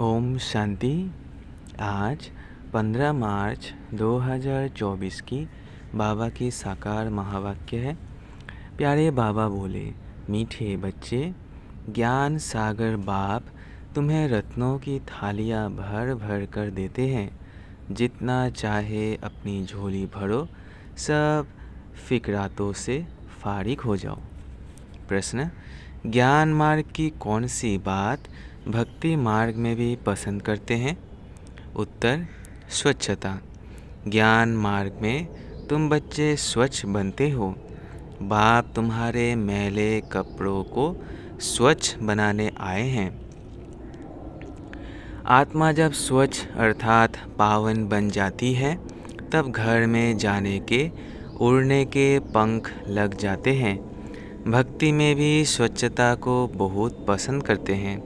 ओम शांति। आज 15 मार्च 2024 की बाबा की साकार महावाक्य है। प्यारे बाबा बोले, मीठे बच्चे, ज्ञान सागर बाप तुम्हें रत्नों की थालियाँ भर भर कर देते हैं। जितना चाहे अपनी झोली भरो, सब फिक्रातों से फारिग हो जाओ। प्रश्न: ज्ञान मार्ग की कौन सी बात भक्ति मार्ग में भी पसंद करते हैं? उत्तर: स्वच्छता। ज्ञान मार्ग में तुम बच्चे स्वच्छ बनते हो। बाप तुम्हारे मैले कपड़ों को स्वच्छ बनाने आए हैं। आत्मा जब स्वच्छ अर्थात पावन बन जाती है, तब घर में जाने के, उड़ने के पंख लग जाते हैं। भक्ति में भी स्वच्छता को बहुत पसंद करते हैं।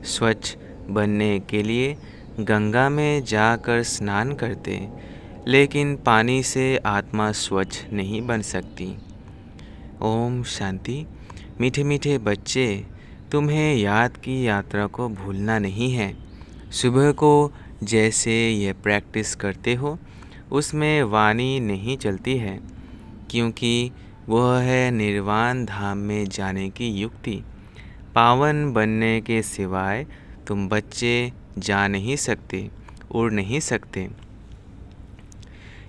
स्वच्छ बनने के लिए गंगा में जाकर स्नान करते, लेकिन पानी से आत्मा स्वच्छ नहीं बन सकती। ओम शांति। मीठे मीठे बच्चे, तुम्हें याद की यात्रा को भूलना नहीं है। सुबह को जैसे ये प्रैक्टिस करते हो, उसमें वाणी नहीं चलती है, क्योंकि वह है निर्वाण धाम में जाने की युक्ति। पावन बनने के सिवाय तुम बच्चे जा नहीं सकते, उड़ नहीं सकते।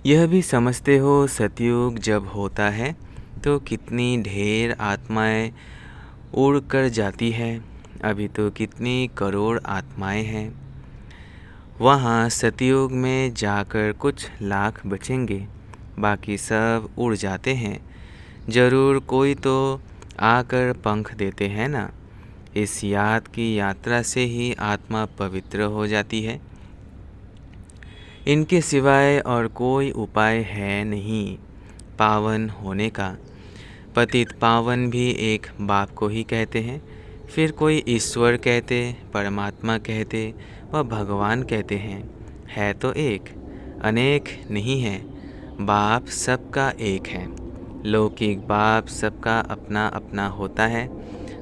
यह भी समझते हो सतयुग जब होता है तो कितनी ढेर आत्माएं उड़ कर जाती है। अभी तो कितनी करोड़ आत्माएं हैं। वहाँ सतयुग में जाकर कुछ लाख बचेंगे, बाकी सब उड़ जाते हैं। ज़रूर कोई तो आकर पंख देते हैं ना। इस याद की यात्रा से ही आत्मा पवित्र हो जाती है। इनके सिवाय और कोई उपाय है नहीं पावन होने का। पतित पावन भी एक बाप को ही कहते हैं, फिर कोई ईश्वर कहते, परमात्मा कहते व भगवान कहते हैं। है तो एक, अनेक नहीं है। बाप सबका एक है। लौकिक बाप सबका अपना अपना होता है,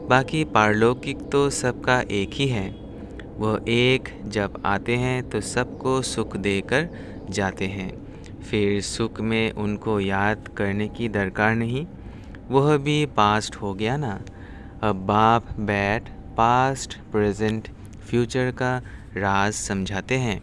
बाकी पारलौकिक तो सबका एक ही है। वह एक जब आते हैं तो सबको सुख देकर जाते हैं। फिर सुख में उनको याद करने की दरकार नहीं, वह भी पास्ट हो गया ना। अब बाप बैठ पास्ट प्रेजेंट फ्यूचर का राज समझाते हैं।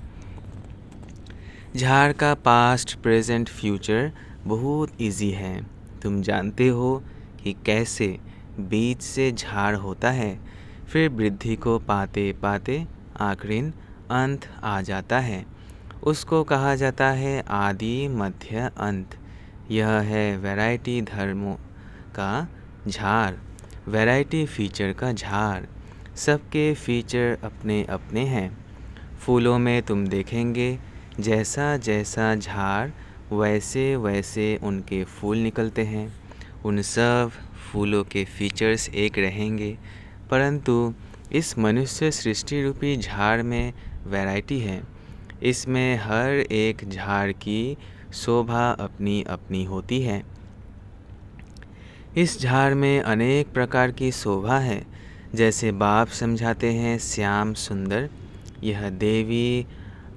झाड़ का पास्ट प्रेजेंट फ्यूचर बहुत इजी है। तुम जानते हो कि कैसे बीज से झाड़ होता है, फिर वृद्धि को पाते पाते आखिर अंत आ जाता है। उसको कहा जाता है आदि मध्य अंत। यह है वैरायटी धर्मों का झाड़, वैरायटी फीचर का झाड़। सबके फीचर अपने अपने हैं। फूलों में तुम देखेंगे जैसा जैसा झाड़ वैसे वैसे उनके फूल निकलते हैं। उन सब फूलों के फीचर्स एक रहेंगे, परंतु इस मनुष्य सृष्टि रूपी झाड़ में वैरायटी है। इसमें हर एक झाड़ की शोभा अपनी अपनी होती है। इस झाड़ में अनेक प्रकार की शोभा है। जैसे बाप समझाते हैं श्याम सुंदर, यह देवी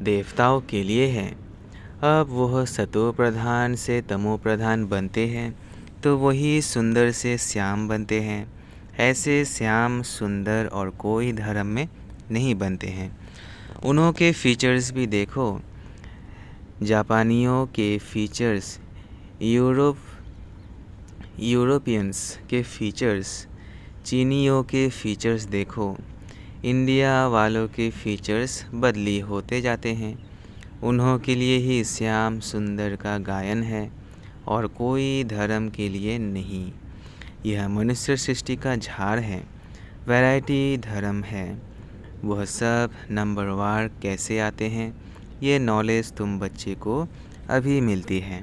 देवताओं के लिए है। अब वह सतो प्रधान से तमो प्रधान बनते हैं तो वही सुंदर से श्याम बनते हैं। ऐसे श्याम सुंदर और कोई धर्म में नहीं बनते हैं। उन्हों के फीचर्स भी देखो। जापानियों के फीचर्स, यूरोपियंस के फीचर्स, चीनियों के फीचर्स देखो। इंडिया वालों के फीचर्स बदली होते जाते हैं। उन्हों के लिए ही श्याम सुंदर का गायन है और कोई धर्म के लिए नहीं। यह मनुष्य सृष्टि का झाड़ है, वैरायटी धर्म है। वह सब नंबरवार कैसे आते हैं, ये नॉलेज तुम बच्चे को अभी मिलती है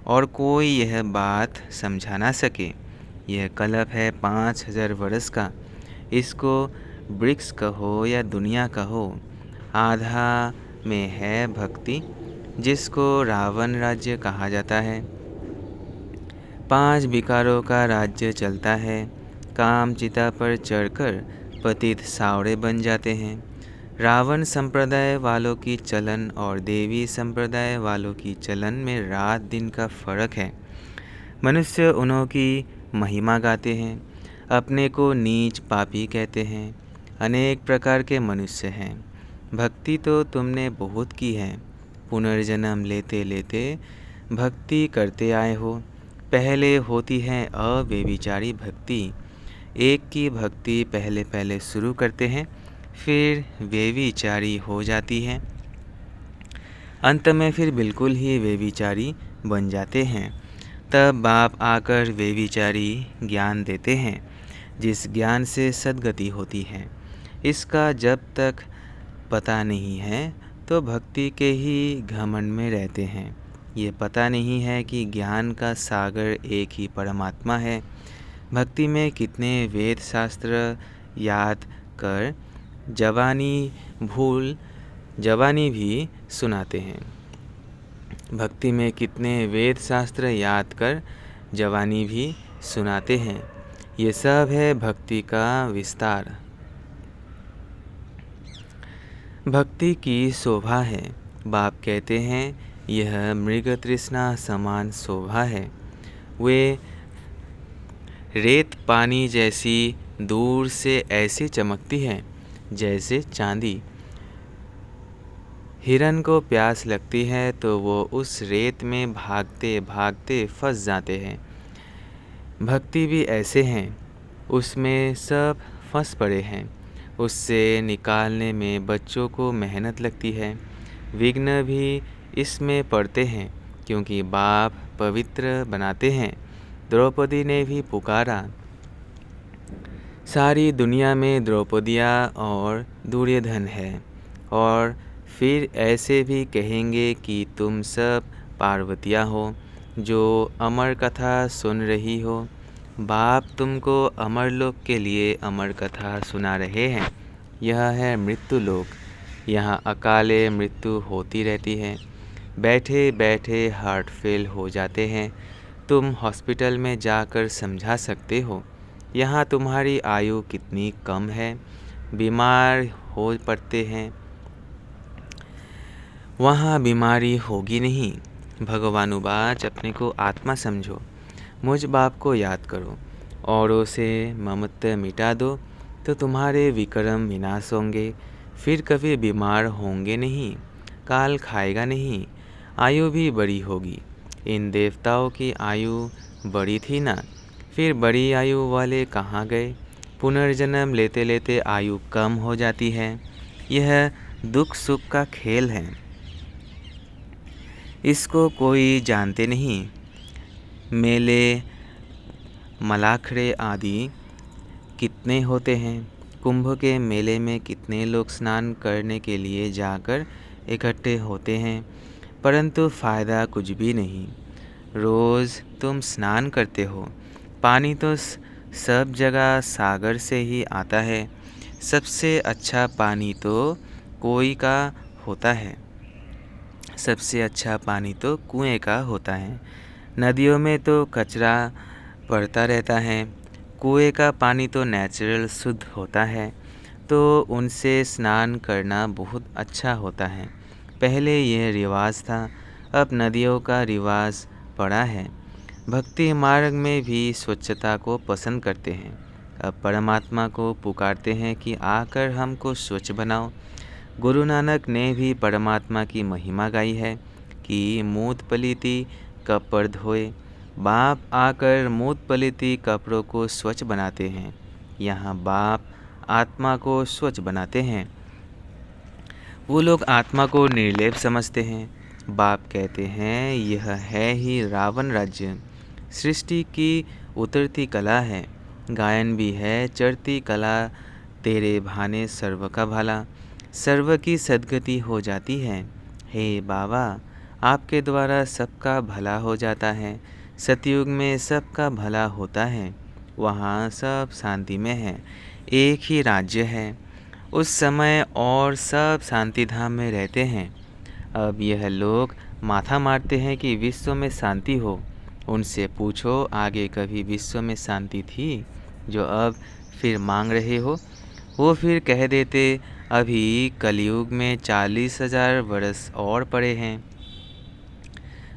और कोई यह बात समझा ना सके। यह कल्प है 5000 वर्ष का। इसको वृक्ष कहो या दुनिया कहो, आधा में है भक्ति, जिसको रावण राज्य कहा जाता है। 5 विकारों का राज्य चलता है। काम चिता पर चढ़कर पतित सावड़े बन जाते हैं। रावण संप्रदाय वालों की चलन और देवी संप्रदाय वालों की चलन में रात दिन का फर्क है। मनुष्य उन्हों की महिमा गाते हैं, अपने को नीच पापी कहते हैं। अनेक प्रकार के मनुष्य हैं। भक्ति तो तुमने बहुत की है, पुनर्जन्म लेते लेते भक्ति करते आए हो। पहले होती है अव्यभिचारी भक्ति। एक की भक्ति पहले पहले शुरू करते हैं, फिर व्यभिचारी हो जाती है, अंत में फिर बिल्कुल ही व्यभिचारी बन जाते हैं। तब बाप आकर व्यभिचारी ज्ञान देते हैं, जिस ज्ञान से सद्गति होती है। इसका जब तक पता नहीं है तो भक्ति के ही घमंड में रहते हैं। ये पता नहीं है कि ज्ञान का सागर एक ही परमात्मा है। भक्ति में कितने वेद शास्त्र याद कर जवानी भी सुनाते हैं। भक्ति में कितने वेद शास्त्र याद कर जवानी भी सुनाते हैं। ये सब है भक्ति का विस्तार। भक्ति की शोभा है। बाप कहते हैं यह मृग तृष्णा समान शोभा है। वे रेत पानी जैसी दूर से ऐसी चमकती है जैसे चांदी। हिरन को प्यास लगती है तो वो उस रेत में भागते भागते फंस जाते हैं। भक्ति भी ऐसे हैं, उसमें सब फंस पड़े हैं। उससे निकालने में बच्चों को मेहनत लगती है। विघ्न भी इसमें पड़ते हैं, क्योंकि बाप पवित्र बनाते हैं। द्रौपदी ने भी पुकारा, सारी दुनिया में द्रौपदिया और दुर्योधन है। और फिर ऐसे भी कहेंगे कि तुम सब पार्वतियाँ हो जो अमर कथा सुन रही हो। बाप तुमको अमर लोक के लिए अमर कथा सुना रहे हैं। यह है मृत्यु लोक। यहाँ अकाले मृत्यु होती रहती है। बैठे बैठे हार्ट फेल हो जाते हैं। तुम हॉस्पिटल में जाकर समझा सकते हो यहाँ तुम्हारी आयु कितनी कम है। बीमार हो पड़ते हैं, वहाँ बीमारी होगी नहीं। भगवानुवाच, अपने को आत्मा समझो, मुझ बाप को याद करो, औरों से ममत्व मिटा दो तो तुम्हारे विक्रम विनाश होंगे। फिर कभी बीमार होंगे नहीं, काल खाएगा नहीं, आयु भी बड़ी होगी। इन देवताओं की आयु बड़ी थी ना, फिर बड़ी आयु वाले कहाँ गए। पुनर्जन्म लेते लेते आयु कम हो जाती है। यह दुख सुख का खेल है, इसको कोई जानते नहीं। मेले मलाखड़े आदि कितने होते हैं। कुंभ के मेले में कितने लोग स्नान करने के लिए जाकर इकट्ठे होते हैं, परंतु फ़ायदा कुछ भी नहीं। रोज़ तुम स्नान करते हो, पानी तो सब जगह सागर से ही आता है। सबसे अच्छा पानी तो कुएं का होता है। सबसे अच्छा पानी तो कुएं का होता है। नदियों में तो कचरा पड़ता रहता है। कुएं का पानी तो नेचुरल शुद्ध होता है, तो उनसे स्नान करना बहुत अच्छा होता है। पहले यह रिवाज था, अब नदियों का रिवाज पड़ा है। भक्ति मार्ग में भी स्वच्छता को पसंद करते हैं। अब परमात्मा को पुकारते हैं कि आकर हमको स्वच्छ बनाओ। गुरु नानक ने भी परमात्मा की महिमा गाई है कि मूत पलीती कपड़ धोए। बाप आकर मूत पलीती कपड़ों को स्वच्छ बनाते हैं। यहाँ बाप आत्मा को स्वच्छ बनाते हैं। वो लोग आत्मा को निर्लेप समझते हैं। बाप कहते हैं यह है ही रावण राज्य। सृष्टि की उतरती कला है, गायन भी है चढ़ती कला। तेरे भाने सर्व का भला, सर्व की सद्गति हो जाती है। हे बाबा, आपके द्वारा सबका भला हो जाता है। सतयुग में सबका भला होता है, वहाँ सब शांति में है। एक ही राज्य है उस समय और सब शांति धाम में रहते हैं। अब यह लोग माथा मारते हैं कि विश्व में शांति हो। उनसे पूछो आगे कभी विश्व में शांति थी जो अब फिर मांग रहे हो। वो फिर कह देते अभी कलयुग में 40,000 वर्ष और पड़े हैं।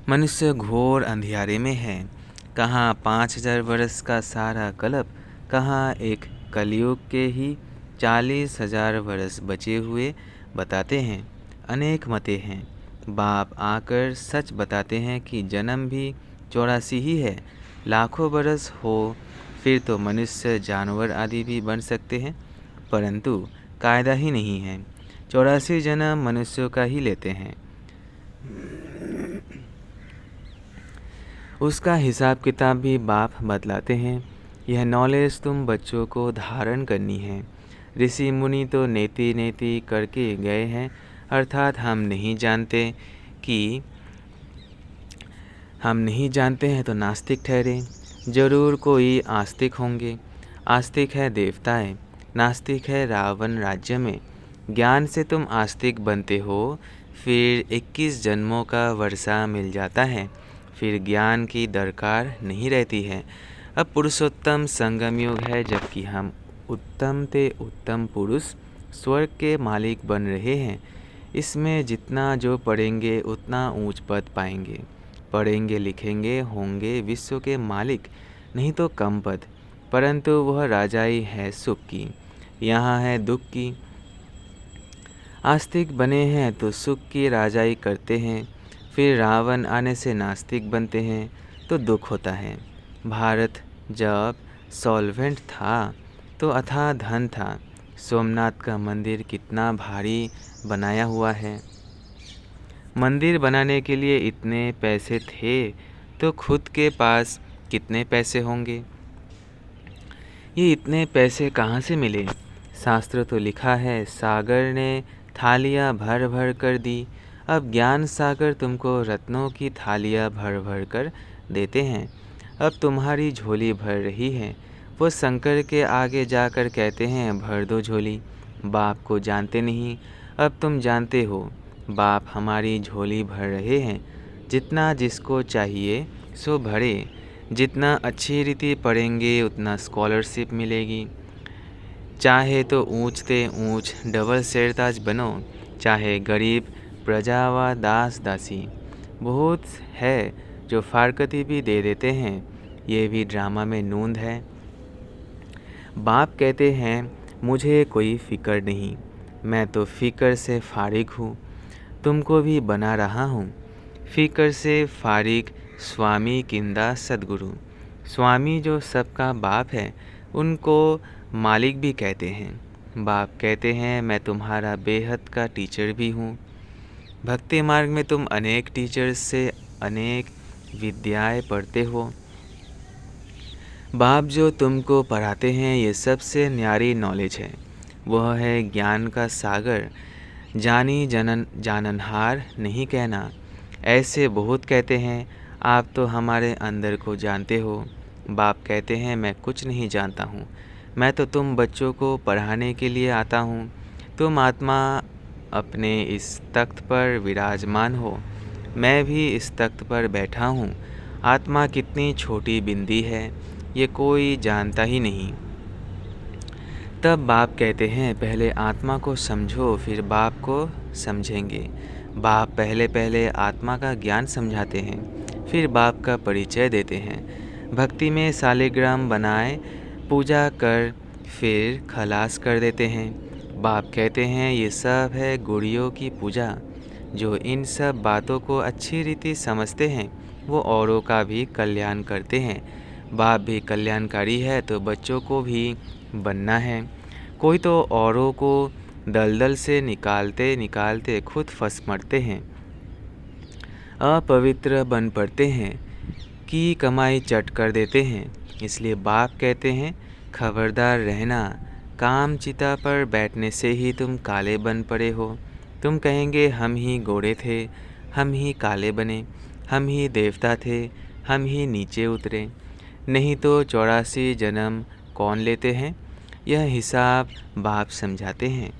मनुष्य घोर अंधियारे में है। कहाँ 5,000 वर्ष का सारा कल्प, कहाँ एक कलयुग के ही 40,000 वर्ष बचे हुए बताते हैं। अनेक मतें हैं। बाप आकर सच बताते हैं कि जन्म भी 84 ही है। लाखों बरस हो फिर तो मनुष्य जानवर आदि भी बन सकते हैं, परंतु कायदा ही नहीं है। 84 जन्म मनुष्यों का ही लेते हैं। उसका हिसाब किताब भी बाप बतलाते हैं। यह नॉलेज तुम बच्चों को धारण करनी है। ऋषि मुनि तो नेति नेति करके गए हैं, अर्थात हम नहीं जानते हैं तो नास्तिक ठहरे। जरूर कोई आस्तिक होंगे। आस्तिक है देवताएं, नास्तिक है रावण राज्य में। ज्ञान से तुम आस्तिक बनते हो, फिर 21 जन्मों का वर्षा मिल जाता है, फिर ज्ञान की दरकार नहीं रहती है। अब पुरुषोत्तम संगम युग है, जबकि हम उत्तम ते उत्तम पुरुष स्वर्ग के मालिक बन रहे हैं। इसमें जितना जो पढ़ेंगे उतना ऊंच पद पाएंगे। पढ़ेंगे लिखेंगे होंगे विश्व के मालिक, नहीं तो कम पद, परंतु वह राजाई है सुख की, यहाँ है दुख की। आस्तिक बने हैं तो सुख की राजाई करते हैं, फिर रावण आने से नास्तिक बनते हैं तो दुख होता है। भारत जब सॉल्वेंट था तो अथाह धन था। सोमनाथ का मंदिर कितना भारी बनाया हुआ है। मंदिर बनाने के लिए इतने पैसे थे तो खुद के पास कितने पैसे होंगे। ये इतने पैसे कहाँ से मिले। शास्त्र तो लिखा है, सागर ने थालियाँ भर भर कर दी। अब ज्ञान सागर तुमको रत्नों की थालियाँ भर भर कर देते हैं। अब तुम्हारी झोली भर रही है। वो शंकर के आगे जाकर कहते हैं, भर दो झोली। बाप को जानते नहीं, अब तुम जानते हो। बाप हमारी झोली भर रहे हैं। जितना जिसको चाहिए सो भरे। जितना अच्छी रीति पढ़ेंगे उतना स्कॉलरशिप मिलेगी। चाहे तो ऊँच ते ऊँच डबल सेरताज बनो, चाहे गरीब प्रजा व दास दासी। बहुत है जो फारकती भी दे देते हैं। ये भी ड्रामा में नूंद है। बाप कहते हैं, मुझे कोई फ़िक्र नहीं, मैं तो फ़िक्र से फारिग हूँ। तुमको भी बना रहा हूँ। फ़िक्र से फारिग स्वामी किंदा सद्गुरु। स्वामी जो सबका बाप है, उनको मालिक भी कहते हैं। बाप कहते हैं, मैं तुम्हारा बेहद का टीचर भी हूँ। भक्ति मार्ग में तुम अनेक टीचर्स से अनेक विद्याएं पढ़ते हो। बाप जो तुमको पढ़ाते हैं ये सबसे न्यारी नॉलेज है। वह है ज्ञान का सागर। जानी जाननहार नहीं कहना। ऐसे बहुत कहते हैं, आप तो हमारे अंदर को जानते हो। बाप कहते हैं, मैं कुछ नहीं जानता हूँ। मैं तो तुम बच्चों को पढ़ाने के लिए आता हूँ। तुम आत्मा अपने इस तख्त पर विराजमान हो, मैं भी इस तख्त पर बैठा हूँ। आत्मा कितनी छोटी बिंदी है, ये कोई जानता ही नहीं। तब बाप कहते हैं, पहले आत्मा को समझो फिर बाप को समझेंगे। बाप पहले आत्मा का ज्ञान समझाते हैं, फिर बाप का परिचय देते हैं। भक्ति में सालिग्राम बनाए पूजा कर फिर खलास कर देते हैं। बाप कहते हैं, ये सब है गुड़ियों की पूजा। जो इन सब बातों को अच्छी रीति समझते हैं वो औरों का भी कल्याण करते हैं। बाप भी कल्याणकारी है तो बच्चों को भी बनना है। कोई तो औरों को दलदल से निकालते निकालते खुद फंस मरते हैं, अपवित्र बन पड़ते हैं, की कमाई चट कर देते हैं। इसलिए बाप कहते हैं, खबरदार रहना, काम चिता पर बैठने से ही तुम काले बन पड़े हो। तुम कहेंगे, हम ही गोरे थे, हम ही काले बने, हम ही देवता थे, हम ही नीचे उतरे। नहीं तो 84 जन्म कौन लेते हैं। यह हिसाब बाप समझाते हैं।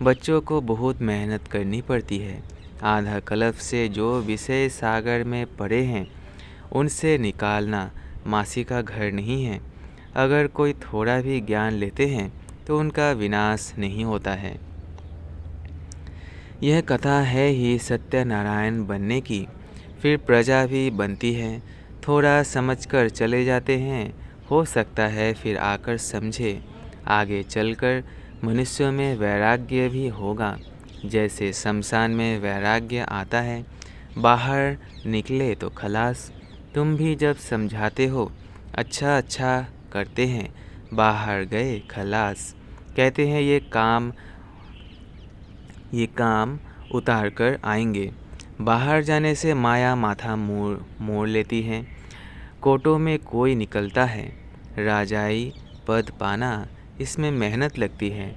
बच्चों को बहुत मेहनत करनी पड़ती है। आधा कल्प से जो विषय सागर में पड़े हैं उनसे निकालना मासी का घर नहीं है। अगर कोई थोड़ा भी ज्ञान लेते हैं तो उनका विनाश नहीं होता है। यह कथा है ही सत्यनारायण बनने की, फिर प्रजा भी बनती है। थोड़ा समझकर चले जाते हैं, हो सकता है फिर आकर समझे। आगे चलकर मनुष्यों में वैराग्य भी होगा, जैसे शमशान में वैराग्य आता है। बाहर निकले तो खलास। तुम भी जब समझाते हो, अच्छा अच्छा करते हैं, बाहर गए खलास। कहते हैं ये काम उतार कर आएंगे। बाहर जाने से माया माथा मोड़ लेती है। कोटों में कोई निकलता है, राजाई पद पाना इसमें मेहनत लगती है।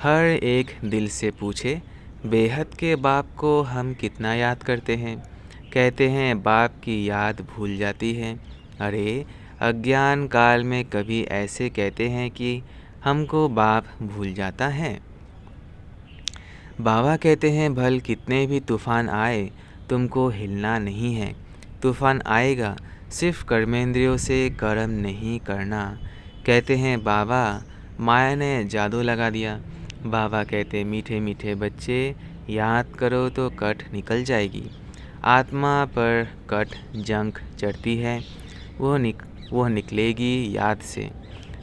हर एक दिल से पूछे, बेहद के बाप को हम कितना याद करते हैं। कहते हैं बाप की याद भूल जाती है। अरे अज्ञान काल में कभी ऐसे कहते हैं कि हमको बाप भूल जाता है। बाबा कहते हैं भल कितने भी तूफान आए, तुमको हिलना नहीं है। तूफान आएगा, सिर्फ कर्मेंद्रियों से कर्म नहीं करना। कहते हैं बाबा माया ने जादू लगा दिया। बाबा कहते मीठे मीठे बच्चे, याद करो तो कट निकल जाएगी। आत्मा पर कट जंक चढ़ती है, वो निकलेगी याद से।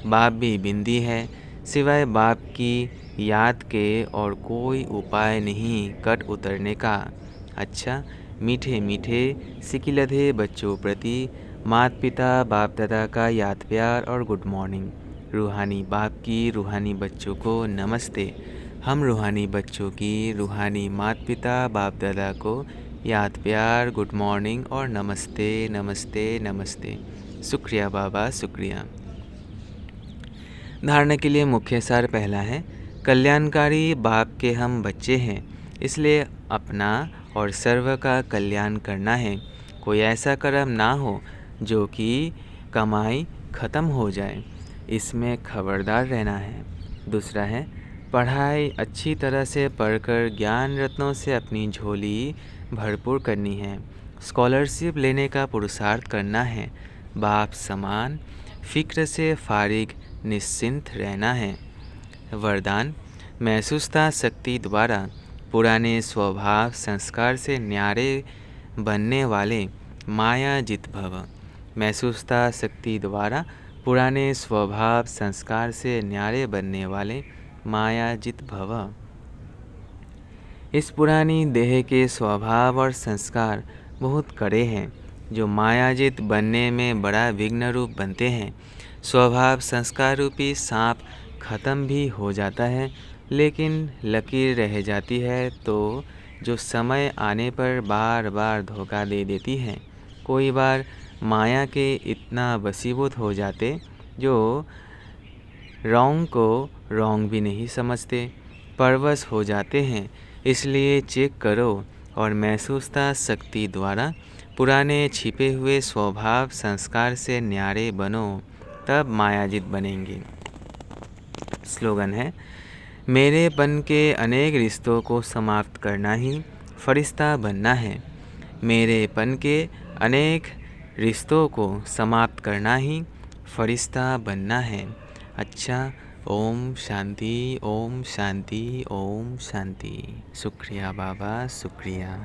बाप भी बिंदी है, सिवाय बाप की याद के और कोई उपाय नहीं कट उतरने का। अच्छा मीठे मीठे सिकिलधे बच्चों प्रति माता पिता बाप दादा का याद प्यार और गुड मॉर्निंग। रूहानी बाप की रूहानी बच्चों को नमस्ते। हम रूहानी बच्चों की रूहानी माता पिता बाप दादा को याद प्यार गुड मॉर्निंग और नमस्ते नमस्ते नमस्ते। शुक्रिया बाबा शुक्रिया। धारणा के लिए मुख्य सार पहला है, कल्याणकारी बाप के हम बच्चे हैं, इसलिए अपना और सर्व का कल्याण करना है। कोई ऐसा कर्म ना हो जो कि कमाई खत्म हो जाए, इसमें खबरदार रहना है। दूसरा है, पढ़ाई अच्छी तरह से पढ़कर ज्ञान रत्नों से अपनी झोली भरपूर करनी है। स्कॉलरशिप लेने का पुरुषार्थ करना है। बाप समान फिक्र से फारिग निश्चिंत रहना है। वरदान, महसूसता शक्ति द्वारा पुराने स्वभाव संस्कार से न्यारे बनने वाले माया जित भव। महसूसता शक्ति द्वारा पुराने स्वभाव संस्कार से न्यारे बनने वाले माया जित भव। इस पुरानी देह के स्वभाव और संस्कार बहुत कड़े हैं, जो मायाजित बनने में बड़ा विघ्न रूप बनते हैं। स्वभाव संस्कार रूपी सांप खत्म भी हो जाता है, लेकिन लकीर रह जाती है, तो जो समय आने पर बार बार धोखा दे देती है। कोई बार माया के इतना वशीभूत हो जाते जो रॉन्ग को रॉन्ग भी नहीं समझते, परवश हो जाते हैं। इसलिए चेक करो और महसूसता शक्ति द्वारा पुराने छिपे हुए स्वभाव संस्कार से न्यारे बनो, तब मायाजित बनेंगे। स्लोगन है, मेरेपन के अनेक रिश्तों को समाप्त करना ही फरिश्ता बनना है। मेरेपन के अनेक रिश्तों को समाप्त करना ही फरिश्ता बनना है। अच्छा, ओम शांति ओम शांति ओम शांति। शुक्रिया बाबा शुक्रिया।